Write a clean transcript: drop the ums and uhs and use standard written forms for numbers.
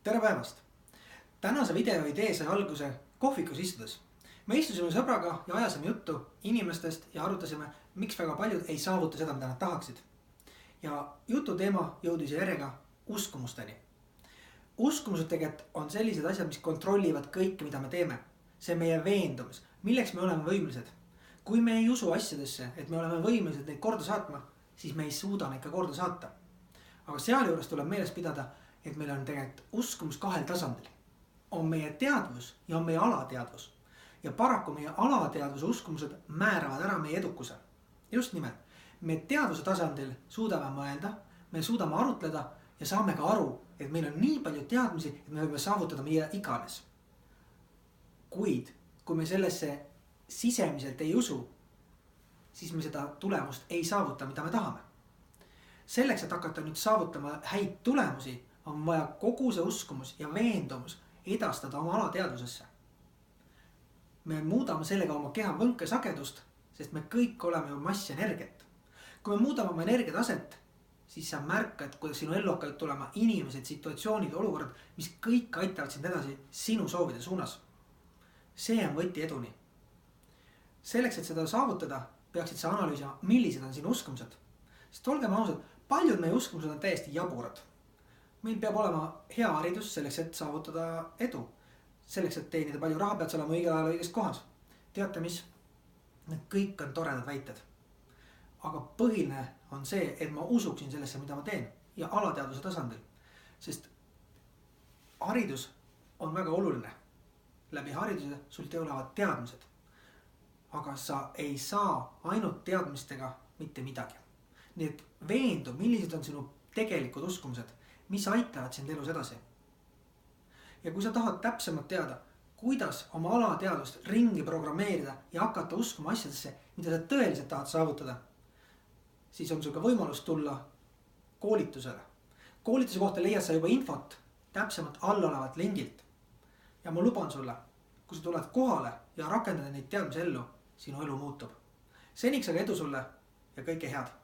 Tere päevast! Tänase video idee sai alguse kohvikus istudes. Me istusime sõbraga ja ajasime juttu inimestest ja arutasime, miks väga paljud ei saavuta seda, mida nad tahaksid. Ja jutu teema jõudis järjega uskumusteni. Uskumused tegelikult on sellised asjad, mis kontrollivad kõike, mida me teeme. See on meie veendumus, milleks me oleme võimelised. Kui me ei usu asjadesse, et me oleme võimelised neid korda saatma, siis me ei suuda neid ka korda saata. Aga sealjuures tuleb meeles pidada, et meil on tegelikult uskumus kahel tasandil. On meie teadvus ja on meie alateadvus. Ja paraku meie alateadvuse uskumused määravad ära meie edukuse. Just nimelt, me teadvuse tasandil suudame mõelda, me suudame arutleda ja saame ka aru, et meil on nii palju teadmisi, et me võime saavutada meie iganes. Kuid, kui me sellesse sisemiselt ei usu, siis me seda tulemust ei saavuta, mida me tahame. Selleks, et hakata nüüd saavutama häid tulemusi, on vaja kogu see uskumus ja veendumus edastada oma alateadvusesse. Me muudame sellega oma keha võnkesagedust, sest me kõik oleme ju massenergiat. Kui me muudame oma energiataset, siis sa märkad, kuidas sinu ellu hakkavad tulema inimesed, situatsioonid, olukorrad, mis kõik aitavad sind edasi sinu soovide suunas. See on võti eduni. Selleks, et seda saavutada, peaksid sa analüüsima, millised on sinu uskumused. Sest olgem ausad, paljud meie uskumused on täiesti jaburad. Meil peab olema hea haridus selleks, et saavutada edu. Selleks, et teenida palju raha, pead sa olema õigel ajal õiges kohas. Teate mis? Need kõik on toredad väited. Aga põhiline on see, et ma usuksin sellesse, mida ma teen. Ja alateadvuse tasandil. Sest haridus on väga oluline. Läbi hariduse sul teolevad teadmised. Aga sa ei saa ainult teadmistega mitte midagi. Nii et veendu, millised on sinu tegelikud uskumused, mis aitavad sind elus edasi. Ja kui sa tahad täpsemalt teada, kuidas oma alateadvust ringi programmeerida ja hakata uskuma asjadesse, mida sa tõeliselt tahad saavutada, siis on sul ka võimalus tulla koolitusele. Koolituse kohta leiad sa juba infot täpsemalt allaolevat lingilt. Ja ma luban sulle, kui sa tuled kohale ja rakendada neid teadmisi ellu, sinu elu muutub. Seniks aga edu sulle ja kõike head!